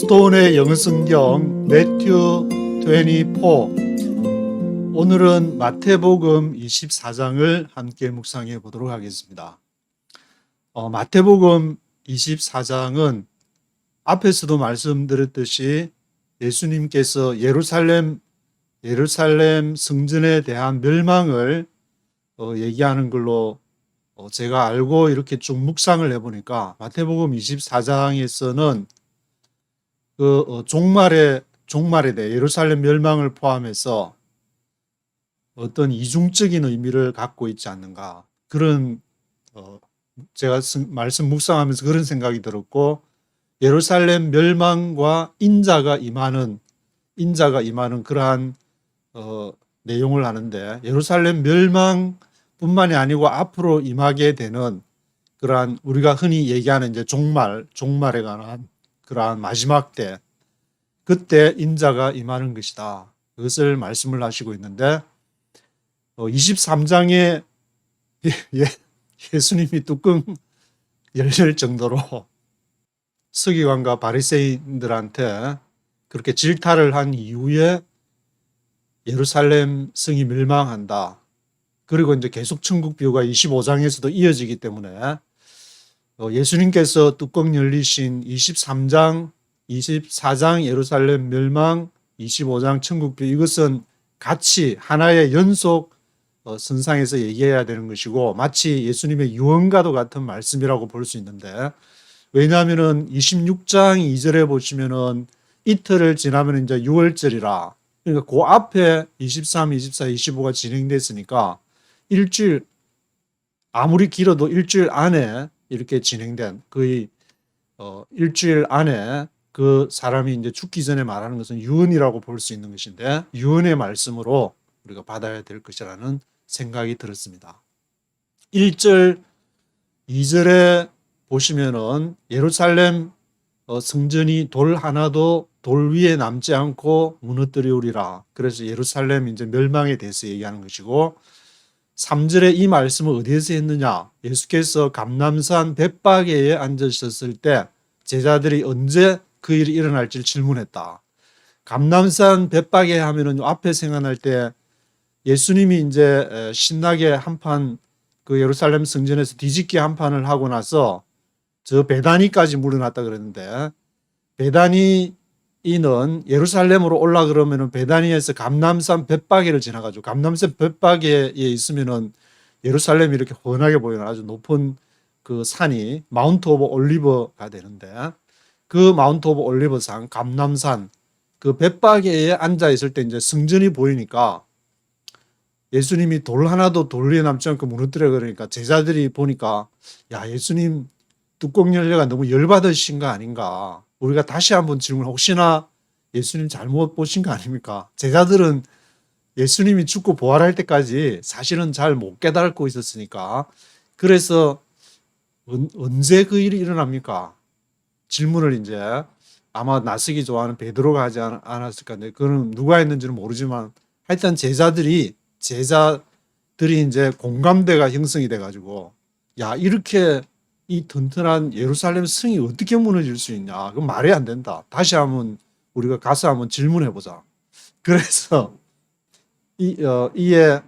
수도원의 영성경 매튜 24. 오늘은 마태복음 24장을 함께 묵상해 보도록 하겠습니다. 마태복음 24장은 앞에서도 말씀드렸듯이 예수님께서 예루살렘 성전에 대한 멸망을 얘기하는 걸로 제가 알고 이렇게 쭉 묵상을 해보니까 마태복음 24장에서는 그 종말에 대해 예루살렘 멸망을 포함해서 어떤 이중적인 의미를 갖고 있지 않는가, 그런 제가 말씀 묵상하면서 그런 생각이 들었고, 예루살렘 멸망과 인자가 임하는 그러한 내용을 하는데, 예루살렘 멸망뿐만이 아니고 앞으로 임하게 되는 그러한 우리가 흔히 얘기하는 이제 종말에 관한 그러한 마지막 때, 그때 인자가 임하는 것이다. 그것을 말씀을 하시고 있는데, 23장에 예수님이 뚜껑 열릴 정도로 서기관과 바리새인들한테 그렇게 질타를 한 이후에 예루살렘 성이 멸망한다. 그리고 이제 계속 천국 비유가 25장에서도 이어지기 때문에 예수님께서 뚜껑 열리신 23장, 24장 예루살렘 멸망, 25장 천국 비유, 이것은 같이 하나의 연속 선상에서 얘기해야 되는 것이고, 마치 예수님의 유언과도 같은 말씀이라고 볼 수 있는데, 왜냐하면은 26장 2절에 보시면은 이틀을 지나면 이제 6월절이라, 그러니까 그 앞에 23, 24, 25가 진행됐으니까 일주일, 아무리 길어도 일주일 안에 이렇게 진행된, 거의 일주일 안에 그 사람이 이제 죽기 전에 말하는 것은 유언이라고 볼 수 있는 것인데, 유언의 말씀으로 우리가 받아야 될 것이라는 생각이 들었습니다. 1절, 2절에 보시면은 예루살렘 성전이 돌 하나도 돌 위에 남지 않고 무너뜨리우리라. 그래서 예루살렘 이제 멸망에 대해서 얘기하는 것이고, 3절에 이 말씀을 어디에서 했느냐? 예수께서 감람산 벳바게에 앉으셨을 때 제자들이 언제 그 일이 일어날지 질문했다. 감람산 벳바게 하면은 앞에 생각날 때 예수님이 이제 신나게 한판 그 예루살렘 성전에서 뒤집기 한 판을 하고 나서 저 베다니까지 물러났다 그랬는데, 베다니는 예루살렘으로 올라 그러면은 베다니에서 감람산 벳바게를 지나가지고, 감람산 벳바게에 있으면은 예루살렘이 이렇게 훤하게 보이는 아주 높은 그 산이 마운트 오브 올리버가 되는데, 그 마운트 오브 올리버산, 감람산 그 벳바게에 앉아 있을 때 이제 성전이 보이니까 예수님이 돌 하나도 돌 위에 남지 않고 무너뜨려, 그러니까 제자들이 보니까 야, 예수님 뚜껑 열려가 너무 열받으신 거 아닌가, 우리가 다시 한번 질문, 혹시나 예수님 잘못 보신 거 아닙니까? 제자들은 예수님이 죽고 부활할 때까지 사실은 잘 못 깨닫고 있었으니까, 그래서 언제 그 일이 일어납니까? 질문을 이제 아마 나서기 좋아하는 베드로가 하지 않았을까. 그건 누가 했는지는 모르지만 하여튼 제자들이 이제 공감대가 형성이 돼가지고, 야, 이렇게 이 튼튼한 예루살렘 성이 어떻게 무너질 수 있냐? 그건 말이 안 된다. 다시 한번 우리가 가서 한번 질문해 보자. 그래서 이에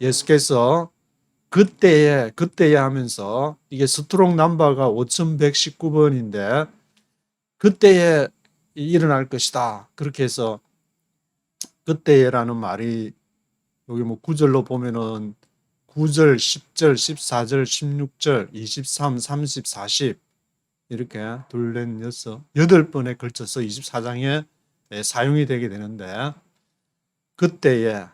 예수께서 그때에 하면서, 이게 스트롱 넘버가 5119번인데 그때에 일어날 것이다. 그렇게 해서 그때에라는 말이 여기 뭐 9절로 보면은 9절, 10절, 14절, 16절, 23, 30, 40 이렇게 둘, 넷, 여섯, 8번에 걸쳐서 24장에 사용이 되게 되는데, 그때에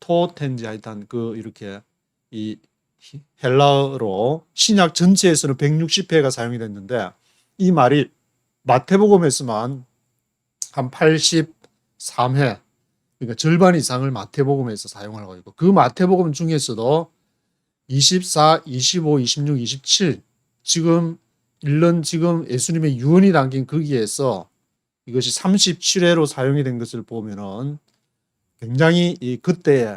토텐지 하여튼 그 이렇게 이 헬라어로 신약 전체에서는 160회가 사용이 됐는데, 이 말이 마태복음에서만 한 83회, 그러니까 절반 이상을 마태복음에서 사용하고 있고, 그 마태복음 중에서도 24, 25, 26, 27 지금 예수님의 유언이 담긴 거기에서 이것이 37회로 사용이 된 것을 보면은 굉장히 이 그때에,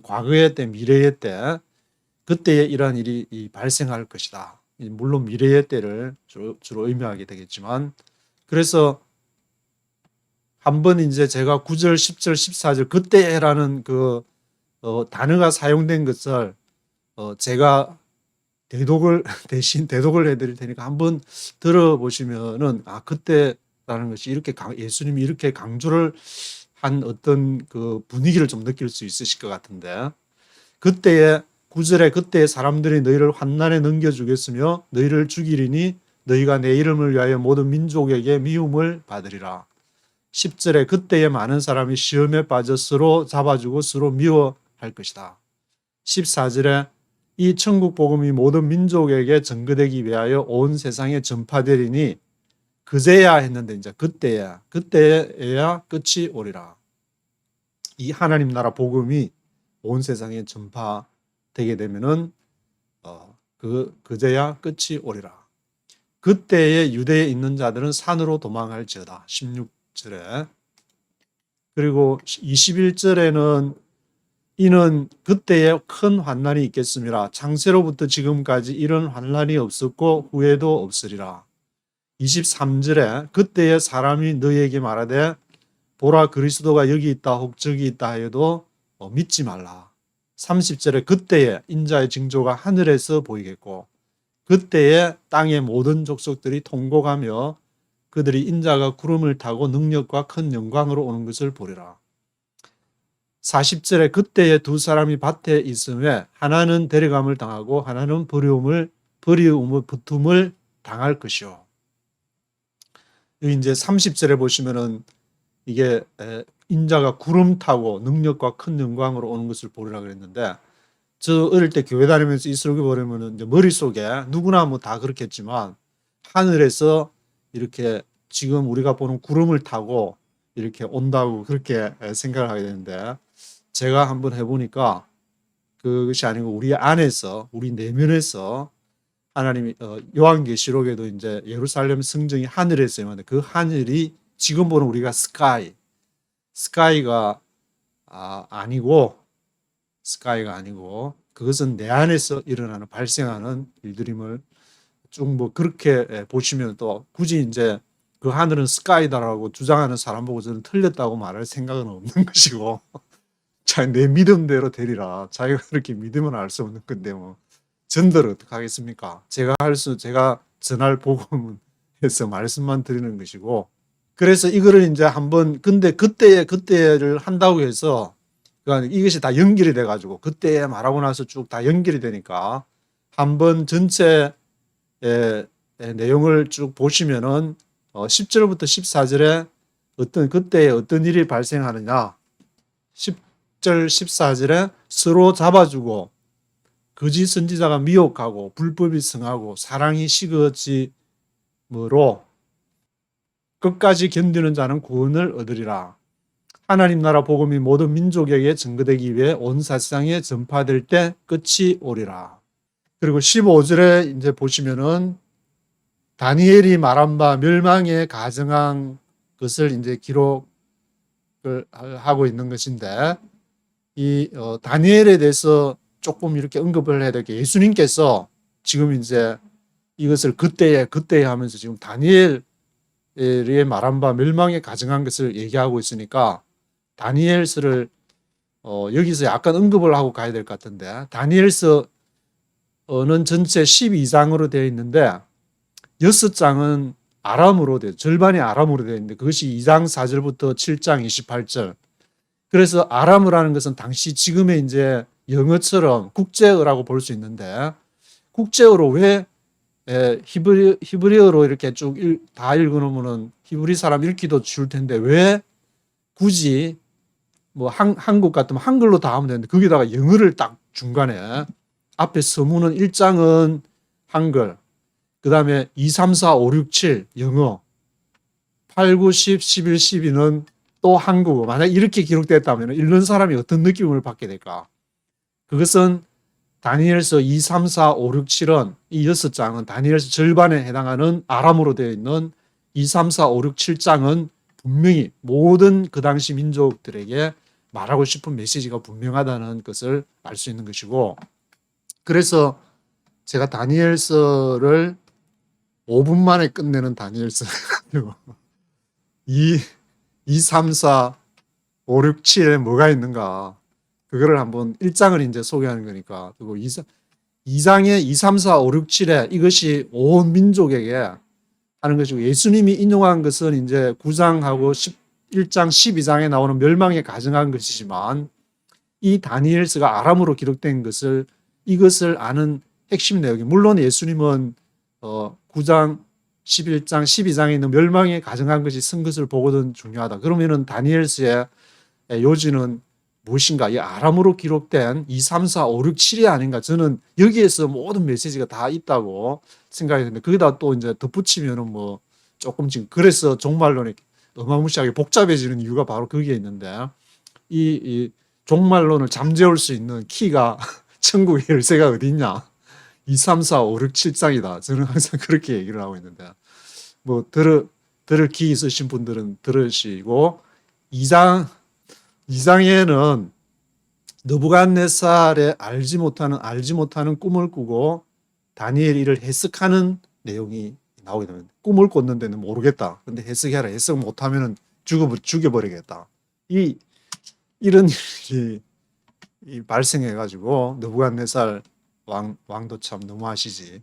과거의 때, 미래의 때, 그때에 이러한 일이 발생할 것이다. 물론 미래의 때를 주로 의미하게 되겠지만 그래서 한번 이제 제가 9절, 10절, 14절 그때라는 그 단어가 사용된 것을 제가 대독을 대신 대독을 해드릴 테니까 한번 들어보시면은 그때라는 것이 이렇게 예수님이 이렇게 강조를 한 어떤 그 분위기를 좀 느낄 수 있으실 것 같은데, 그때에 9절에 그때에 사람들이 너희를 환난에 넘겨주겠으며 너희를 죽이리니 너희가 내 이름을 위하여 모든 민족에게 미움을 받으리라. 10절에 그때에 많은 사람이 시험에 빠져 서로 잡아주고 서로 미워할 것이다. 14절에 이 천국 복음이 모든 민족에게 전거되기 위하여 온 세상에 전파되리니 그제야 했는데 이제 그때야 끝이 오리라. 이 하나님 나라 복음이 온 세상에 전파되게 되면은 그제야 끝이 오리라. 그때에 유대에 있는 자들은 산으로 도망할지어다. 16절에. 그리고 21절에는 이는 그때에 큰 환난이 있겠음이라. 창세로부터 지금까지 이런 환난이 없었고 후에도 없으리라. 23절에 그때에 사람이 너희에게 말하되 보라 그리스도가 여기 있다 혹 저기 있다 하여도 믿지 말라. 30절에 그때에 인자의 징조가 하늘에서 보이겠고 그때에 땅의 모든 족속들이 통곡하며 그들이 인자가 구름을 타고 능력과 큰 영광으로 오는 것을 보리라. 40절에 그때에 두 사람이 밭에 있음에 하나는 데려감을 당하고 하나는 버리움을 붙음을 당할 것이요. 여기 이제 30절에 보시면은 이게 인자가 구름 타고 능력과 큰 영광으로 오는 것을 보리라 그랬는데, 저 어릴 때 교회 다니면서 이 설교 보려면은 이제 머릿속에 누구나 뭐 다 그렇겠지만 하늘에서 이렇게 지금 우리가 보는 구름을 타고 이렇게 온다고 그렇게 생각을 하게 되는데, 제가 한번 해보니까 그것이 아니고 우리 안에서 우리 내면에서 하나님이 요한계시록에도 이제 예루살렘 성전이 하늘에서 임하는데 그 하늘이 지금 보는 우리가 스카이가 아니고 그것은 내 안에서 일어나는 발생하는 일들임을 쭉 뭐 그렇게 보시면 또 굳이 이제 그 하늘은 스카이다라고 주장하는 사람 보고 저는 틀렸다고 말할 생각은 없는 것이고 내 믿음대로 되리라. 자기가 그렇게 믿으면 알 수 없는 건데 뭐 전도를 어떻게 하겠습니까? 제가 전할 복음에서 말씀만 드리는 것이고, 그래서 이거를 이제 한번 근데 그때를 한다고 해서 그러니까 이것이 다 연결이 돼가지고 그때 말하고 나서 쭉 다 연결이 되니까 한번 전체 내용을 쭉 보시면은 10절부터 14절에 그때에 어떤 일이 발생하느냐. 10절 14절에 서로 잡아주고 거짓 선지자가 미혹하고 불법이 성하고 사랑이 식어짐으로 끝까지 견디는 자는 구원을 얻으리라. 하나님 나라 복음이 모든 민족에게 전거되기 위해 온 세상에 전파될 때 끝이 오리라. 그리고 15절에 이제 보시면은 다니엘이 말한 바 멸망에 가증한 것을 이제 기록을 하고 있는 것인데, 이 다니엘에 대해서 조금 이렇게 언급을 해야 될 게, 예수님께서 지금 이제 이것을 그때에 하면서 지금 다니엘이 말한 바 멸망에 가증한 것을 얘기하고 있으니까 다니엘서를 여기서 약간 언급을 하고 가야 될 것 같은데, 다니엘서는 전체 12장으로 되어 있는데 6장은 아람으로 되어 절반이 아람으로 되어 있는데 그것이 2장 4절부터 7장 28절. 그래서 아람어라는 것은 당시 지금의 이제 영어처럼 국제어라고 볼 수 있는데, 국제어로 왜 히브리어로 이렇게 쭉 다 읽어놓으면 히브리 사람 읽기도 쉬울 텐데 왜 굳이 뭐 한국 같으면 한글로 다 하면 되는데 거기다가 영어를 딱 중간에 앞에 서문은 1장은 한글, 그 다음에 2, 3, 4, 5, 6, 7 영어, 8, 9, 10, 11, 12는 또 한국어. 만약 이렇게 기록됐다면 읽는 사람이 어떤 느낌을 받게 될까? 그것은 다니엘서 2, 3, 4, 5, 6, 7은 이 6장은 다니엘서 절반에 해당하는 아람어로 되어 있는 2, 3, 4, 5, 6, 7장은 분명히 모든 그 당시 민족들에게 말하고 싶은 메시지가 분명하다는 것을 알 수 있는 것이고, 그래서 제가 다니엘서를 5분 만에 끝내는 다니엘서 2, 2, 3, 4, 5, 6, 7에 뭐가 있는가. 그거를 한번 1장을 이제 소개하는 거니까. 그리고 2장에 2, 3, 4, 5, 6, 7에 이것이 온 민족에게 하는 것이고, 예수님이 인용한 것은 이제 9장하고 11장, 12장에 나오는 멸망에 가정한 것이지만, 이 다니엘서가 아람어로 기록된 것을, 이것을 아는 핵심 내용이, 물론 예수님은 9장, 11장, 12장에 있는 멸망에 가정한 것이 쓴 것을 보거든 중요하다. 그러면은 다니엘서의 요지는 무엇인가? 이 아람어로 기록된 2, 3, 4, 5, 6, 7이 아닌가? 저는 여기에서 모든 메시지가 다 있다고 생각이 드는데, 거기다 또 이제 덧붙이면은 뭐 조금 지금, 그래서 종말론이 어마무시하게 복잡해지는 이유가 바로 거기에 있는데, 이 종말론을 잠재울 수 있는 키가 천국의 열쇠가 어디 있냐? 2, 3, 4, 5, 6, 7장이다. 저는 항상 그렇게 얘기를 하고 있는데, 뭐 들을 기 있으신 분들은 들으시고, 2장에는 느부갓네살의 알지 못하는 꿈을 꾸고 다니엘이 이를 해석하는 내용이 나오게 됩니다. 꿈을 꿨는 데는 모르겠다. 근데 해석해라. 해석 못하면 죽여버리겠다. 이런 일이 발생해가지고 느부갓네살 왕도 참 너무하시지.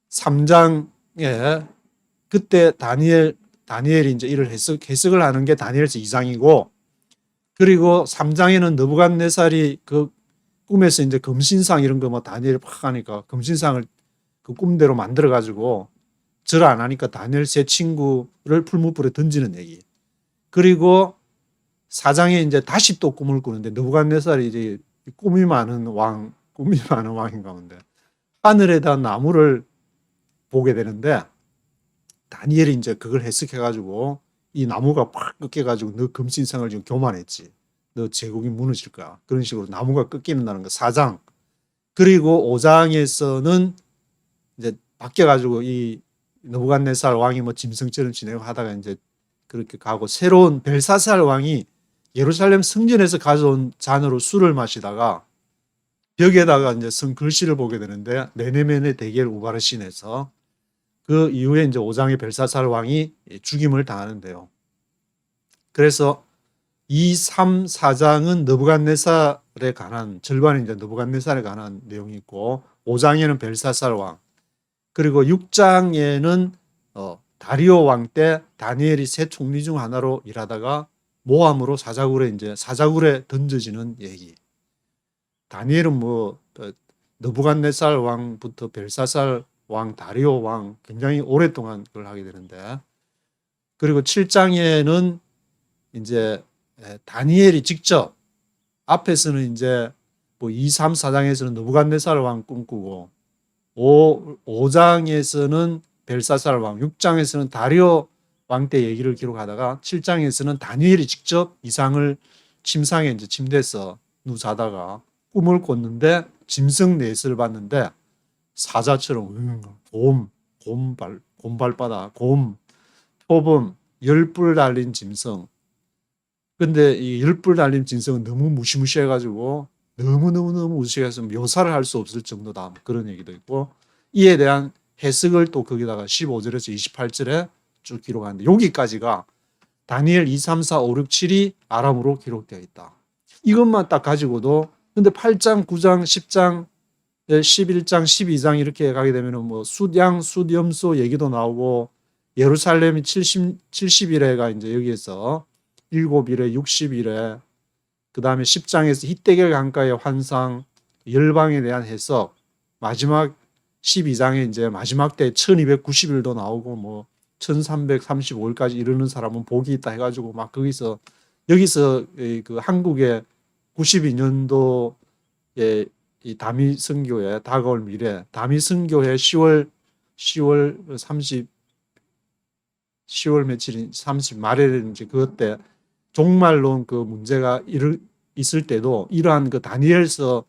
3장에 그때 다니엘이 이제 이를 해석을 하는 게 다니엘서 2장이고, 그리고 3장에는 느부갓네살이 그 꿈에서 이제 금신상 이런 거 뭐 다니엘이 팍 하니까 금신상을 그 꿈대로 만들어 가지고 절 안 하니까 다니엘 세 친구를 풀무불에 던지는 얘기. 그리고 4장에 이제 다시 또 꿈을 꾸는데, 느부갓네살이 이제 꿈이 많은 왕인 가운데 하늘에다 나무를 보게 되는데, 다니엘이 이제 그걸 해석해 가지고 이 나무가 팍 꺾여가지고 너 금신상을 지금 교만했지. 너 제국이 무너질 거야. 그런 식으로 나무가 꺾이는다는 거 4장. 그리고 5장에서는 이제 바뀌어가지고 이 느부갓네살 왕이 뭐 짐승처럼 지내고 하다가 이제 그렇게 가고, 새로운 벨사살 왕이 예루살렘 성전에서 가져온 잔으로 술을 마시다가 벽에다가 이제 성 글씨를 보게 되는데, 네네멘의 대겔 우바르신에서, 그 이후에 이제 5장의 벨사살 왕이 죽임을 당하는데요. 그래서 2, 3, 4장은 느부갓네살에 관한, 절반이 이제 느부갓네살에 관한 내용이 있고, 5장에는 벨사살 왕, 그리고 6장에는 다리오 왕 때 다니엘이 세 총리 중 하나로 일하다가 모함으로 사자굴에 던져지는 얘기. 다니엘은 뭐 느부갓네살 왕부터 벨사살 왕, 다리오 왕 굉장히 오랫동안 그걸 하게 되는데, 그리고 7장에는 이제 다니엘이 직접, 앞에서는 이제 뭐 2, 3, 4장에서는 느부갓네살 왕 꿈꾸고, 5장에서는 벨사살 왕, 6장에서는 다리오 왕 때 얘기를 기록하다가 7장에서는 다니엘이 직접 이상을 침상에 이제 침대에서 누자다가 꿈을 꿨는데 짐승 넷을 봤는데, 사자처럼 곰발바닥, 표범, 열불 달린 짐승. 근데 이 열불 달린 짐승은 너무 무시무시해가지고 너무너무 무시해서 묘사를 할 수 없을 정도다. 그런 얘기도 있고, 이에 대한 해석을 또 거기다가 15절에서 28절에 쭉 기록하는데, 여기까지가 다니엘 2, 3, 4, 5, 6, 7이 아람으로 기록되어 있다. 이것만 딱 가지고도, 근데 8장, 9장, 10장, 11장, 12장 이렇게 가게 되면 뭐 숫양, 숫염소 얘기도 나오고, 예루살렘이 70일에가 이제 여기에서 7일에 60일에, 그 다음에 10장에서 히데겔 강가의 환상, 열방에 대한 해석, 마지막 12장에 이제 마지막 때 1290일도 나오고 뭐 1335일까지 이르는 사람은 복이 있다 해가지고 막 여기서 그 한국의 92년도에 이 다미 선교회 다가올 미래, 다미 선교회 10월 며칠인 30 말에 이제 그때 종말론 그 문제가 있을 때도 이러한 그 다니엘서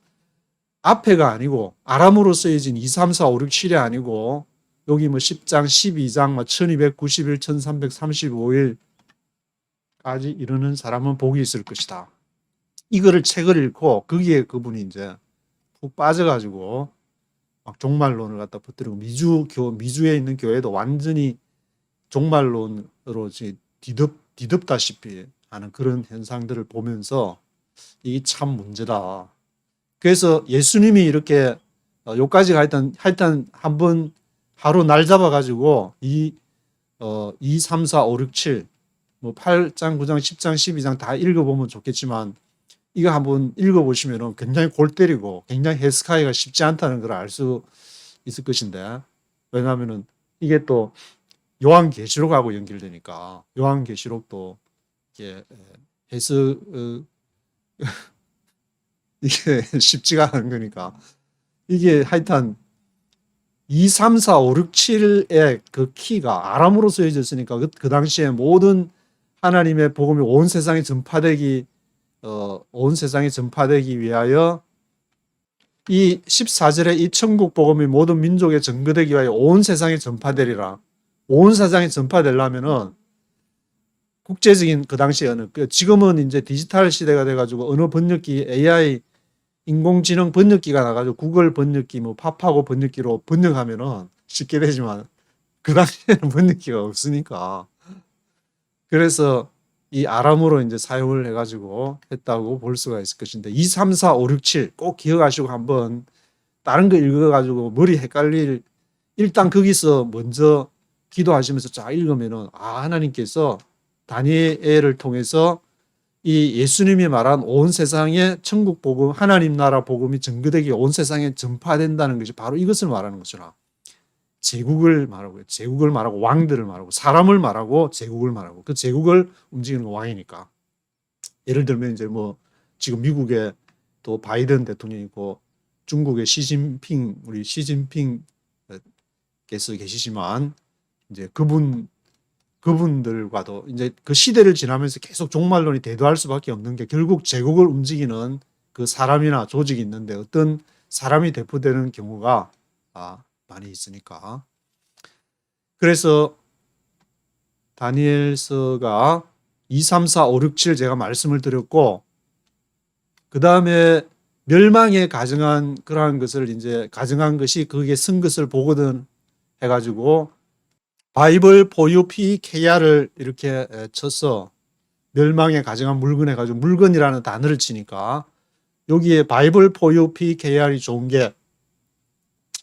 앞에가 아니고 아람으로 쓰여진 2, 3, 4, 5, 6, 7이 아니고 여기 뭐 10장, 12장, 뭐 1290일, 1335일까지 이르는 사람은 복이 있을 것이다. 이거를 책을 읽고 거기에 그분이 이제 푹 빠져가지고 막 종말론을 갖다 붙들고 미주에 있는 교회도 완전히 종말론으로 이제 뒤덮다시피 하는 그런 현상들을 보면서 이게 참 문제다. 그래서 예수님이 이렇게 요까지 하여튼 한번 하루 날 잡아가지고 2, 3, 4, 5, 6, 7 뭐 8장, 9장, 10장, 12장 다 읽어보면 좋겠지만 이거 한번 읽어보시면 굉장히 골 때리고 굉장히 해석하기가 쉽지 않다는 걸 알 수 있을 것인데, 왜냐하면 이게 또 요한계시록하고 연결되니까 요한계시록도 이게 해석 이게 쉽지가 않은 거니까 이게 하여튼 2, 3, 4, 5, 6, 7의 그 키가 아람으로 쓰여져 있으니까 그 당시에 모든 하나님의 복음이 온 세상에 전파되기 위하여 이 14절에 이 천국 복음이 모든 민족에 전거되기 위하여 온 세상에 전파되리라. 온 세상에 전파되려면은 국제적인 그 당시 언어, 지금은 이제 디지털 시대가 돼가지고 언어 번역기, AI, 인공지능 번역기가 나가지고 구글 번역기, 뭐 팝하고 번역기로 번역하면은 쉽게 되지만 그 당시에는 번역기가 없으니까 그래서 이 아람으로 이제 사용을 해가지고 했다고 볼 수가 있을 것인데 2, 3, 4, 5, 6, 7 꼭 기억하시고 한번 다른 거 읽어가지고 머리 헷갈릴 일단 거기서 먼저 기도하시면서 쫙 읽으면은 하나님께서 다니엘을 통해서 이 예수님이 말한 온 세상에 천국 복음, 하나님 나라 복음이 전거되기 온 세상에 전파된다는 것이 바로 이것을 말하는 것이라. 제국을 말하고요. 제국을 말하고 왕들을 말하고 사람을 말하고 제국을 말하고 그 제국을 움직이는 거 왕이니까. 예를 들면 이제 뭐 지금 미국에 또 바이든 대통령이 있고 중국의 우리 시진핑께서 계시지만 이제 그분들과도 이제 그 시대를 지나면서 계속 종말론이 대두할 수밖에 없는 게 결국 제국을 움직이는 그 사람이나 조직이 있는데 어떤 사람이 대표되는 경우가 많이 있으니까. 그래서 다니엘서가 2, 3, 4, 5, 6, 7 제가 말씀을 드렸고 그 다음에 멸망에 가정한 그러한 것을 이제 가정한 것이 거기에 쓴 것을 보거든 해가지고 바이블 포유 PKR을 이렇게 쳐서 멸망에 가정한 물건 해가지고 물건이라는 단어를 치니까 여기에 바이블 포유 PKR이 좋은 게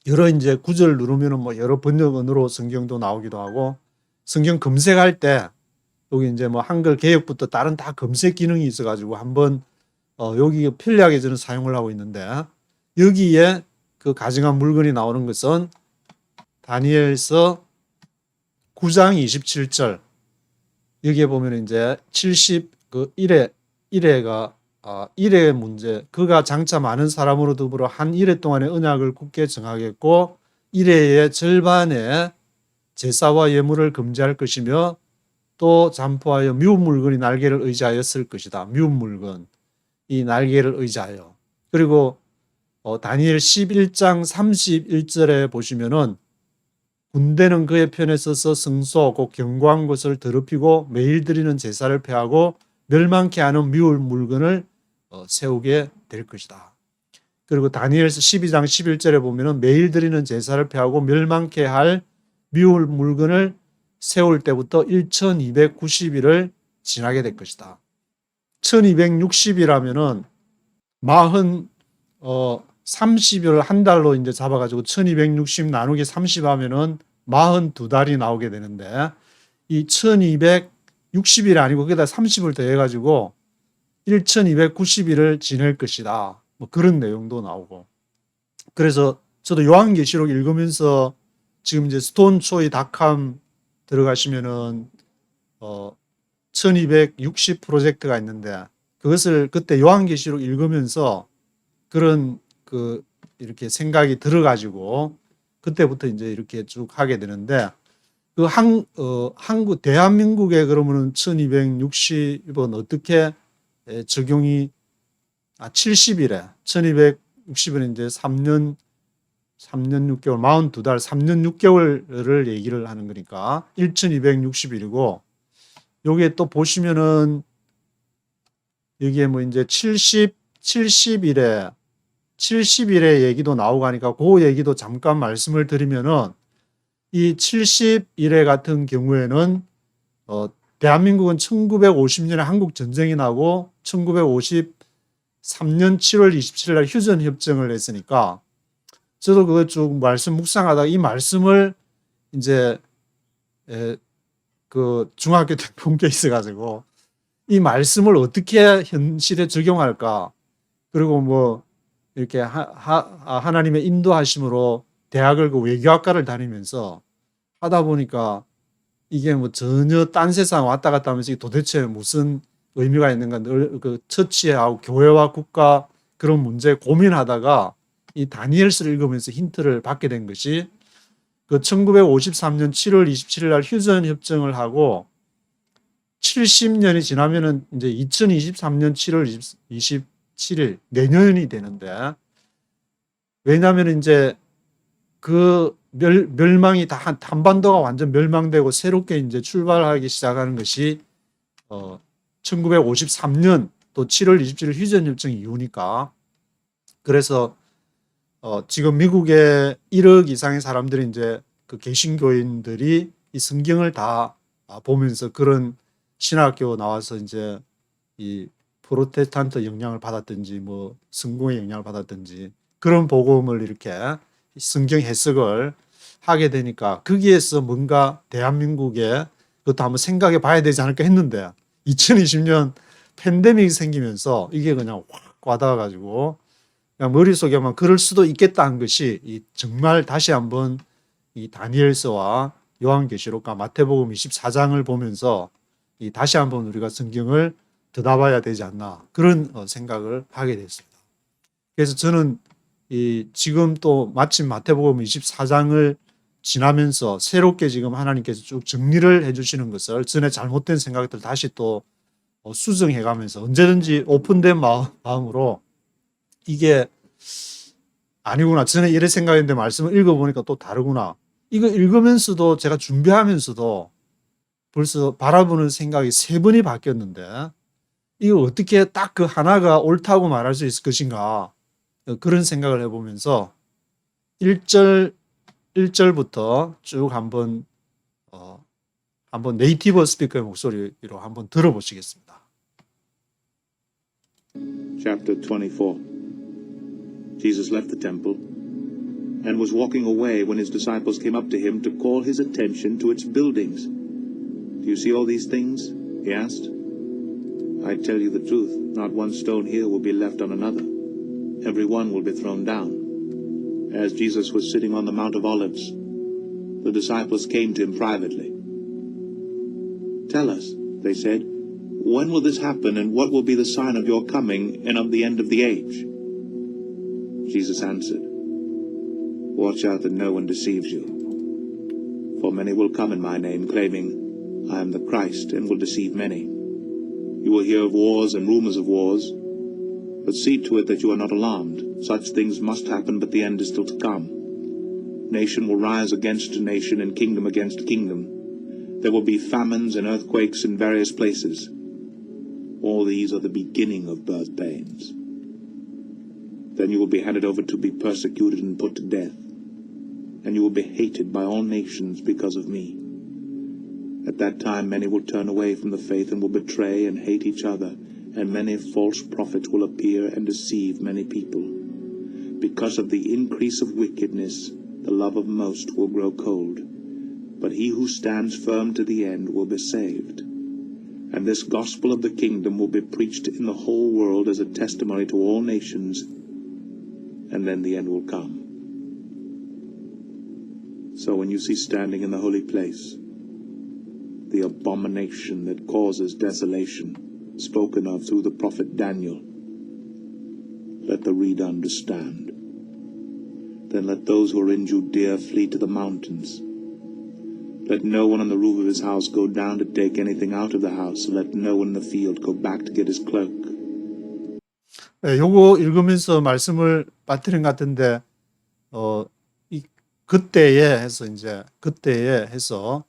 여러 이제 구절 누르면은 뭐 여러 번역 언어로 성경도 나오기도 하고 성경 검색할 때 여기 이제 뭐 한글 개역부터 다른 다 검색 기능이 있어가지고 한번 여기 편리하게 저는 사용을 하고 있는데 여기에 그 가정한 물건이 나오는 것은 다니엘서 9장 27절 여기에 보면 이제 1회가 1회의 문제 그가 장차 많은 사람으로 더불어 한 1회 동안의 언약을 굳게 정하겠고 1회의 절반에 제사와 예물을 금지할 것이며 또 잠포하여 미운 물건이 날개를 의지하여 쓸 것이다. 미운 물건 이 날개를 의지하여 그리고 다니엘 11장 31절에 보시면은 군대는 그의 편에 서서 성소 곧 견고한 것을 더럽히고 매일 드리는 제사를 폐하고 멸망케 하는 미울 물건을 세우게 될 것이다. 그리고 다니엘서 12장 11절에 보면은 매일 드리는 제사를 폐하고 멸망케 할 미울 물건을 세울 때부터 1290일을 지나게 될 것이다. 1260이라면은 30일 한 달로 이제 잡아가지고 1260 나누기 30 하면은 42달이 나오게 되는데 이 1260일 아니고 거기다 30을 더해가지고 1290일을 지낼 것이다. 뭐 그런 내용도 나오고. 그래서 저도 요한계시록 읽으면서 지금 이제 스톤초이닷컴 들어가시면은 1260 프로젝트가 있는데 그것을 그때 요한계시록 읽으면서 그런 이렇게 생각이 들어가지고 그때부터 이제 이렇게 쭉 하게 되는데 대한민국에 그러면은 1260은 어떻게 적용이 70일에 1260은 이제 3년 6개월 42달 3년 6개월을 얘기를 하는 거니까 1260일이고 여기에 또 보시면은 여기에 뭐 이제 70일의 얘기도 나오고 하니까 그 얘기도 잠깐 말씀을 드리면은 이 70일에 같은 경우에는 대한민국은 1950년에 한국 전쟁이 나고 1953년 7월 27일 날 휴전 협정을 했으니까 저도 그거 쭉 말씀 묵상하다가 이 말씀을 이제 그 중학교 때 본 게 있어가지고 이 말씀을 어떻게 현실에 적용할까, 그리고 뭐 이렇게 하나님의 인도하심으로 대학을 그 외교학과를 다니면서 하다 보니까 이게 뭐 전혀 딴 세상 왔다 갔다 하면서 이게 도대체 무슨 의미가 있는가, 늘 그 처치하고 교회와 국가 그런 문제 고민하다가 이 다니엘서를 읽으면서 힌트를 받게 된 것이 그 1953년 7월 27일 날 휴전 협정을 하고 70년이 지나면은 이제 2023년 7월 27일 내년이 되는데, 왜냐하면 이제 그 멸망이 다 한반도가 완전 멸망되고 새롭게 이제 출발하기 시작하는 것이 1953년 또 7월 27일 휴전 협정 이후니까. 그래서 지금 미국의 1억 이상의 사람들이 이제 그 개신교인들이 이 성경을 다 보면서 그런 신학교 나와서 이제 이 프로테스탄트 영향을 받았든지 뭐 성공의 영향을 받았든지 그런 복음을 이렇게 성경 해석을 하게 되니까 거기에서 뭔가 대한민국에 그것도 한번 생각해 봐야 되지 않을까 했는데 2020년 팬데믹이 생기면서 이게 그냥 확 와닿아가지고 그냥 머릿속에만 그럴 수도 있겠다 한 것이 이 정말 다시 한번 이 다니엘서와 요한계시록과 마태복음 24장을 보면서 이 다시 한번 우리가 성경을 들여다봐야 되지 않나 그런 생각을 하게 됐습니다. 그래서 저는 이 지금 또 마침 마태복음 24장을 지나면서 새롭게 지금 하나님께서 쭉 정리를 해주시는 것을 전에 잘못된 생각들 다시 또 수정해가면서 언제든지 오픈된 마음으로 이게 아니구나, 전에 이래 생각했는데 말씀을 읽어보니까 또 다르구나, 이거 읽으면서도 제가 준비하면서도 벌써 바라보는 생각이 3번이 바뀌었는데 이거 어떻게 딱 그 하나가 옳다고 말할 수 있을 것인가, 그런 생각을 해보면서 1절부터 쭉 한번 네이티브 스피커의 목소리로 한번 들어보시겠습니다. Chapter 24. Jesus left the temple and was walking away when his disciples came up to him to call his attention to its buildings. Do you see all these things? He asked. I tell you the truth, not one stone here will be left on another. Every one will be thrown down. As Jesus was sitting on the Mount of Olives, the disciples came to him privately. Tell us, they said, when will this happen, and what will be the sign of your coming and of the end of the age? Jesus answered, watch out that no one deceives you. For many will come in my name, claiming, I am the Christ, and will deceive many. You will hear of wars and rumors of wars, but see to it that you are not alarmed. Such things must happen, but the end is still to come. Nation will rise against nation, and kingdom against kingdom. There will be famines and earthquakes in various places. All these are the beginning of birth pains. Then you will be handed over to be persecuted and put to death, and you will be hated by all nations because of me. At that time many will turn away from the faith and will betray and hate each other, and many false prophets will appear and deceive many people. Because of the increase of wickedness, the love of most will grow cold. But he who stands firm to the end will be saved. And this gospel of the kingdom will be preached in the whole world as a testimony to all nations, and then the end will come. So when you see standing in the holy place the abomination that causes desolation, spoken of through the prophet Daniel, let the reader understand. Then let those who are in Judea flee to the mountains. Let no one on the roof of his house go down to take anything out of the house. Let no one in the field go back to get his cloak. 네, 요거 읽으면서 말씀을 빠뜨린 것 같은데, 그때에 해서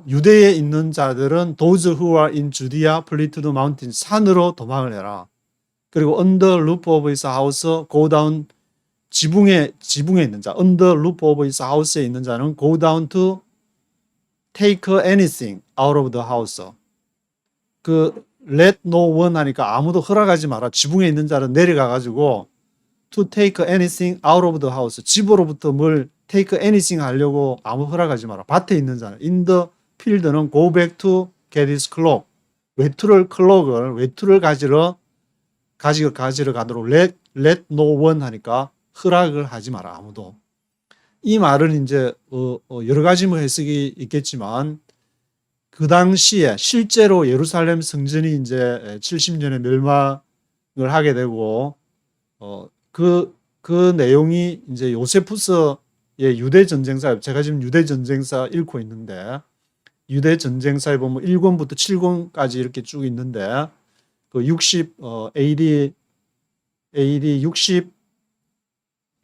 유대에 있는 자들은 those who are in Judea flee to the mountains, 산으로 도망을 해라. 그리고 on the roof of his house go down 지붕에 있는 자, on the roof of his house에 있는 자는 go down to take anything out of the house. 그 let no one 하니까 아무도 허락하지 마라. 지붕에 있는 자는 내려가 가지고 to take anything out of the house. 집으로부터 뭘 take anything 하려고 아무 허락하지 마라. 밭에 있는 자는 in the field는 go back to get his cloak. 외투를 가지러 가도록 let no one 하니까 허락을 하지 마라. 아무도. 이 말은 이제 여러 가지 뭐 해석이 있겠지만 그 당시에 실제로 예루살렘 성전이 이제 70년에 멸망을 하게 되고 그 내용이 이제 요세푸스의 유대 전쟁사, 제가 지금 유대 전쟁사 읽고 있는데 유대 전쟁사에 보면 1권부터 7권까지 이렇게 쭉 있는데 그 AD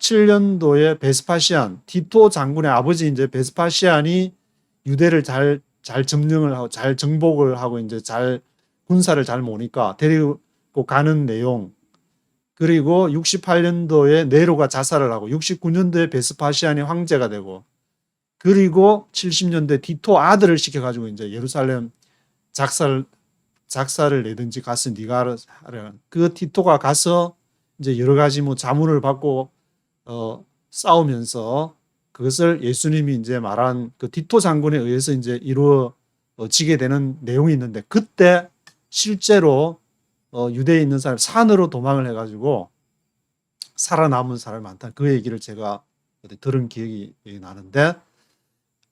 67년도에 베스파시안, 티토 장군의 아버지 이제 베스파시안이 유대를 잘 점령을 하고 잘 정복을 하고 이제 잘 군사를 잘 모으니까 데리고 가는 내용. 그리고 68년도에 네로가 자살을 하고 69년도에 베스파시안이 황제가 되고 그리고 70년대 티토 아들을 시켜가지고 이제 예루살렘 작사를 내든지 가서 네가 하라. 그 티토가 가서 이제 여러 가지 뭐 자문을 받고 싸우면서 그것을 예수님이 이제 말한 그 티토 장군에 의해서 이제 이루어지게 되는 내용이 있는데 그때 실제로 유대에 있는 사람 산으로 도망을 해가지고 살아남은 사람이 많다. 그 얘기를 제가 들은 기억이 나는데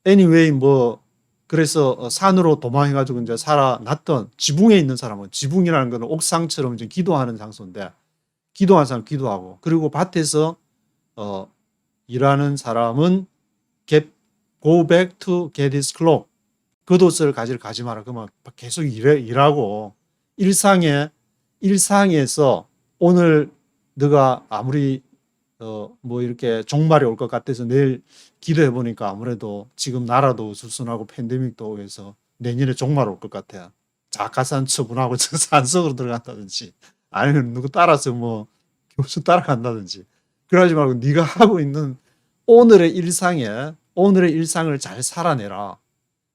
anyway 뭐 그래서 산으로 도망해가지고 이제 살아났던 지붕에 있는 사람은 지붕이라는 것은 옥상처럼 이제 기도하는 장소인데 기도하는 사람 기도하고 그리고 밭에서 일하는 사람은 go back to get his cloak. 겉옷을 가지러 가지 마라. 그러면 계속 일하고 일상에서 오늘 너가 아무리 뭐 이렇게 종말이 올 것 같아서 내일 기도해 보니까 아무래도 지금 나라도 수순하고 팬데믹도 오고 해서 내년에 종말 올 것 같아. 자가산 처분하고 산속으로 들어간다든지 아니면 누구 따라서 뭐 교수 따라간다든지 그러지 말고 네가 하고 있는 오늘의 일상을 잘 살아내라.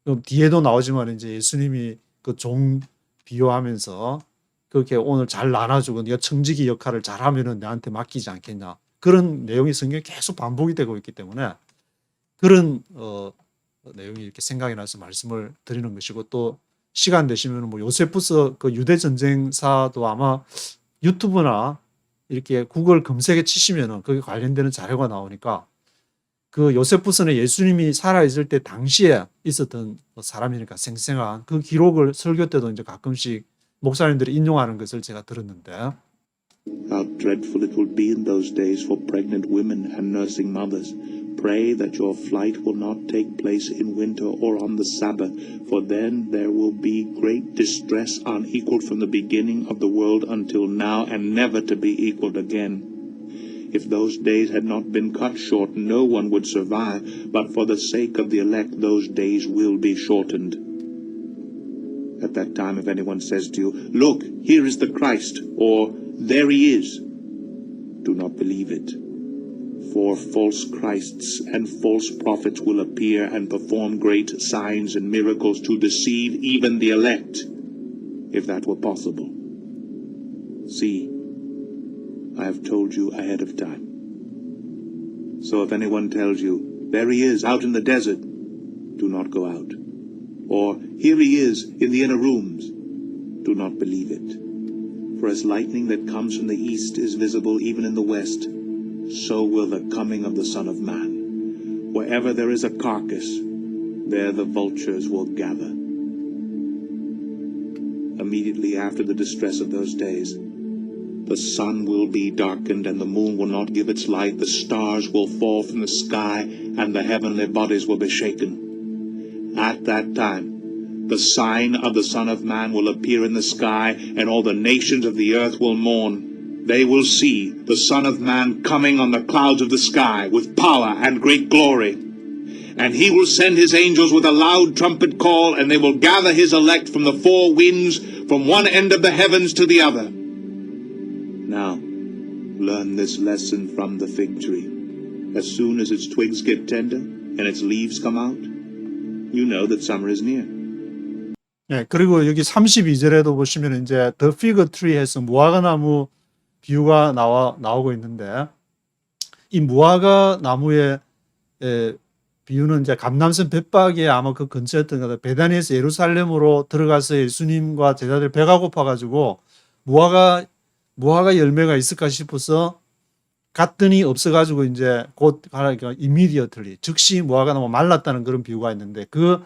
그럼 뒤에도 나오지만 이제 예수님이 그 종 비유하면서 그렇게 오늘 잘 나눠주고 네가 청지기 역할을 잘하면은 내한테 맡기지 않겠냐. 그런 내용이 성경에 계속 반복이 되고 있기 때문에 그런 내용이 이렇게 생각이 나서 말씀을 드리는 것이고 또 시간 되시면 뭐 요세푸스 그 유대 전쟁사도 아마 유튜브나 이렇게 구글 검색에 치시면은 거기 관련되는 자료가 나오니까 그 요세푸스는 예수님이 살아있을 때 당시에 있었던 사람이니까 생생한 그 기록을 설교 때도 이제 가끔씩 목사님들이 인용하는 것을 제가 들었는데 How dreadful it will be in those days for pregnant women and nursing mothers. Pray that your flight will not take place in winter or on the Sabbath, for then there will be great distress unequaled from the beginning of the world until now and never to be equaled again. If those days had not been cut short, no one would survive, but for the sake of the elect, those days will be shortened. At that time, if anyone says to you, "Look, here is the Christ," or "There he is," do not believe it. For false Christs and false prophets will appear and perform great signs and miracles to deceive even the elect, if that were possible. See, I have told you ahead of time. So if anyone tells you, "There he is out in the desert," do not go out. Or, "Here he is in the inner rooms," do not believe it. For as lightning that comes from the east is visible even in the west, so will the coming of the Son of Man. Wherever there is a carcass, there the vultures will gather. Immediately after the distress of those days, the sun will be darkened, and the moon will not give its light. The stars will fall from the sky, and the heavenly bodies will be shaken. At that time, the sign of the Son of Man will appear in the sky, and all the nations of the earth will mourn. They will see the Son of Man coming on the clouds of the sky with power and great glory. And he will send his angels with a loud trumpet call, and they will gather his elect from the four winds, from one end of the heavens to the other. Now, Learn this lesson from the fig tree. As soon as its twigs get tender and its leaves come out, you know that summer is near. 네, 그리고 여기 32절에도 보시면 이제 The fig tree 해서 무화과 나무 비유가 나오고 있는데, 이 무화과 나무의 비유는 이제 감람산 벳박에 아마 그 근처였던 것 같아요. 베다니에서 예루살렘으로 들어가서 예수님과 제자들 배가 고파가지고 무화과 열매가 있을까 싶어서 갔더니 없어가지고 이제 곧 가라니까 immediately 즉시 무화과 나무 말랐다는 그런 비유가 있는데, 그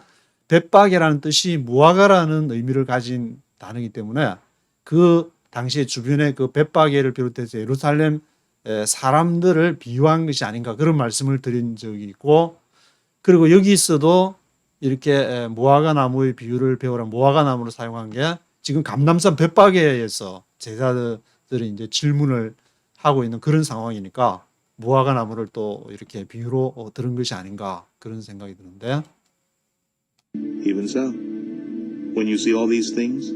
벳박이라는 뜻이 무화과라는 의미를 가진 단어이기 때문에 그 당시에 주변에 그 벳박이를 비롯해서 예루살렘 사람들을 비유한 것이 아닌가, 그런 말씀을 드린 적이 있고, 그리고 여기서도 이렇게 무화과 나무의 비유를 배우라 무화과 나무를 사용한 게 지금 감람산 벳박에서 제자들이 이제 질문을 하고 있는 그런 상황이니까 무화과 나무를 또 이렇게 비유로 들은 것이 아닌가, 그런 생각이 드는데. Even so, when you see all these things,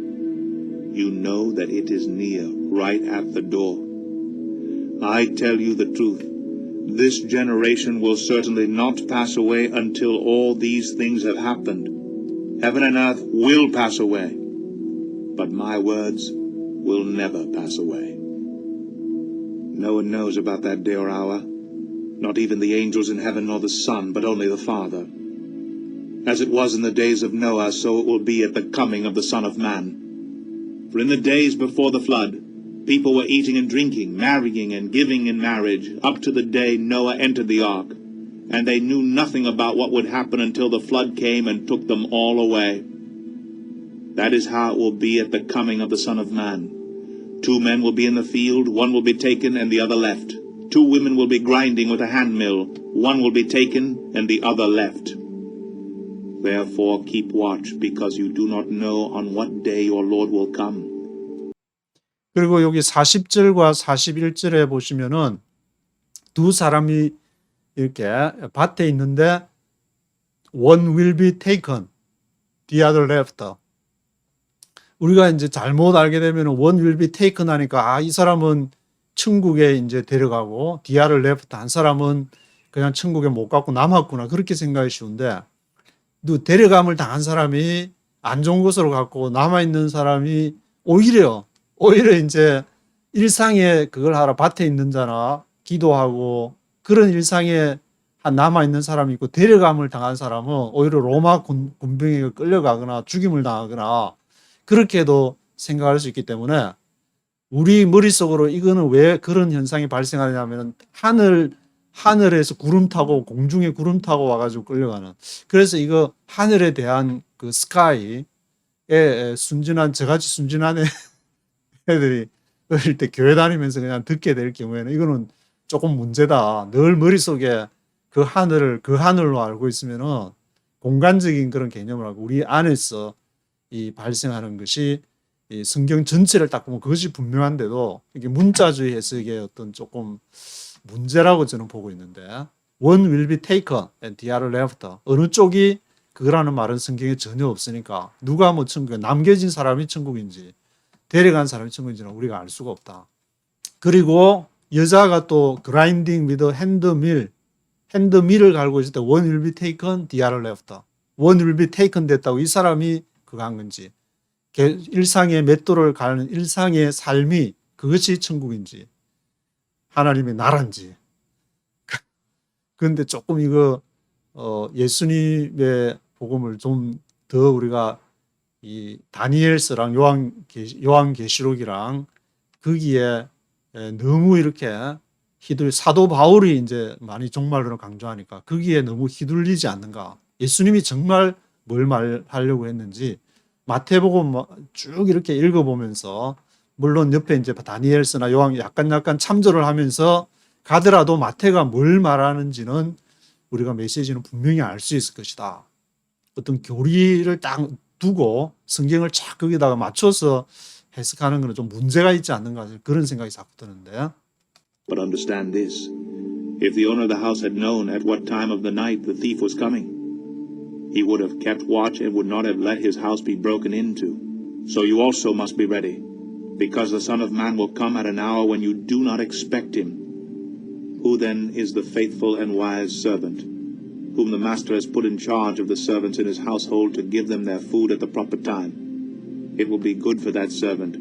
you know that it is near, right at the door. I tell you the truth. This generation will certainly not pass away until all these things have happened. Heaven and earth will pass away, but my words will never pass away. No one knows about that day or hour, not even the angels in heaven nor the Son, but only the Father. As it was in the days of Noah, so it will be at the coming of the Son of Man. For in the days before the flood, people were eating and drinking, marrying and giving in marriage, up to the day Noah entered the ark. And they knew nothing about what would happen until the flood came and took them all away. That is how it will be at the coming of the Son of Man. 2 men will be in the field, one will be taken and the other left. 2 women will be grinding with a handmill, one will be taken and the other left. Therefore keep watch, because you do not know on what day your Lord will come. 그리고 여기 40절과 41절에 보시면은 두 사람이 이렇게 밭에 있는데 one will be taken, the other left. 우리가 이제 잘못 알게 되면 one will be taken 하니까 이 사람은 천국에 이제 데려가고 the other left, 한 사람은 그냥 천국에 못 갔고 남았구나, 그렇게 생각이 쉬운데, 또 데려감을 당한 사람이 안 좋은 곳으로 갔고 남아있는 사람이 오히려 이제 일상에 그걸 하러 밭에 있는 자나 기도하고 그런 일상에 남아있는 사람이 있고, 데려감을 당한 사람은 오히려 로마 군병에게 끌려가거나 죽임을 당하거나 그렇게도 생각할 수 있기 때문에, 우리 머릿속으로 이거는 왜 그런 현상이 발생하냐면 하늘에서 구름 타고 공중에 구름 타고 와가지고 끌려가는, 그래서 이거 하늘에 대한 그 스카이에 순진한, 저같이 순진한 애들이 어릴 때 교회 다니면서 그냥 듣게 될 경우에는 이거는 조금 문제다. 늘 머릿속에 그 하늘로 알고 있으면은 공간적인 그런 개념을 하고 우리 안에서 이 발생하는 것이 이 성경 전체를 딱 보면 그것이 분명한데도 이게 문자주의 해석의 어떤 조금 문제라고 저는 보고 있는데, one will be taken and the other left. 어느 쪽이 그거라는 말은 성경에 전혀 없으니까 누가 뭐 천국에 남겨진 사람이 천국인지 데려간 사람이 천국인지는 우리가 알 수가 없다. 그리고 여자가 또 grinding with 핸드밀을 갈고 있을 때 one will be taken, the other left. one will be taken 됐다고 이 사람이 그거 한 건지, 일상의 맷돌을 가는 일상의 삶이 그것이 천국인지 하나님의 나라인지. 그런데 조금 이거 예수님의 복음을 좀 더 우리가 이 다니엘서랑 요한계시록이랑 거기에 너무 이렇게 사도 바울이 이제 많이 종말론을 강조하니까 거기에 너무 휘둘리지 않는가. 예수님이 정말 뭘 말하려고 했는지 마태복음 쭉 이렇게 읽어보면서, 물론 옆에 이제 다니엘서나 요한 약간 참조를 하면서 가더라도 마태가 뭘 말하는지는 우리가 메시지는 분명히 알 수 있을 것이다. 어떤 교리를 딱 두고 성경을 쫙 거기다가 맞춰서 해석하는 것은 좀 문제가 있지 않는가, 그런 생각이 자꾸 드는데. But understand this. If the owner of the house had known at what time of the night the thief was coming, he would have kept watch and would not have let his house be broken into. So you also must be ready, Because the Son of Man will come at an hour when you do not expect him. Who then is the faithful and wise servant, whom the master has put in charge of the servants in his household to give them their food at the proper time? It will be good for that servant,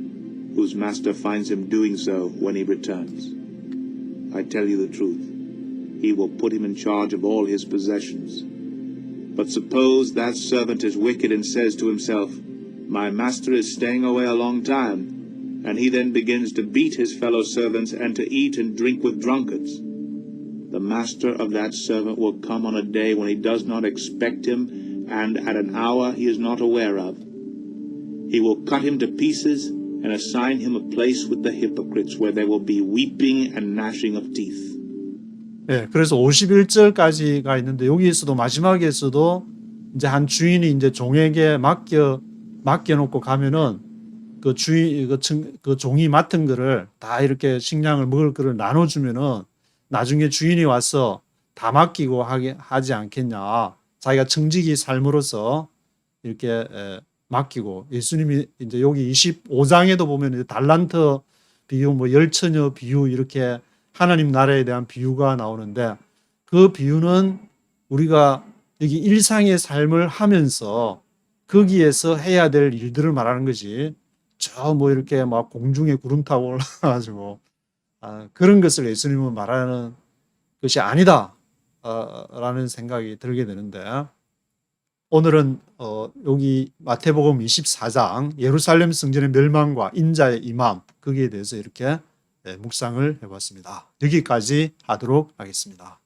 whose master finds him doing so when he returns. I tell you the truth, he will put him in charge of all his possessions. But suppose that servant is wicked and says to himself, my master is staying away a long time, and he then begins to beat his fellow servants and to eat and drink with drunkards. The master of that servant will come on a day when he does not expect him, and at an hour he is not aware of. He will cut him to pieces and assign him a place with the hypocrites, where there will be weeping and gnashing of teeth. 예, 그래서 51절까지가 있는데 여기에서도 마지막에서도 이제 한 주인이 이제 종에게 맡겨놓고 가면은 그 그 종이 맡은 거를 다 이렇게 식량을 먹을 거를 나눠주면은 나중에 주인이 와서 다 맡기고 하지 않겠냐. 자기가 청지기 삶으로서 이렇게 맡기고, 예수님이 이제 여기 25장에도 보면 이제 달란트 비유, 뭐 열처녀 비유, 이렇게 하나님 나라에 대한 비유가 나오는데, 그 비유는 우리가 여기 일상의 삶을 하면서 거기에서 해야 될 일들을 말하는 거지, 저 뭐 이렇게 막 공중에 구름 타고 올라가지고 그런 것을 예수님은 말하는 것이 아니다 라는 생각이 들게 되는데, 오늘은 여기 마태복음 24장 예루살렘 성전의 멸망과 인자의 임함, 거기에 대해서 이렇게 묵상을 해봤습니다. 여기까지 하도록 하겠습니다.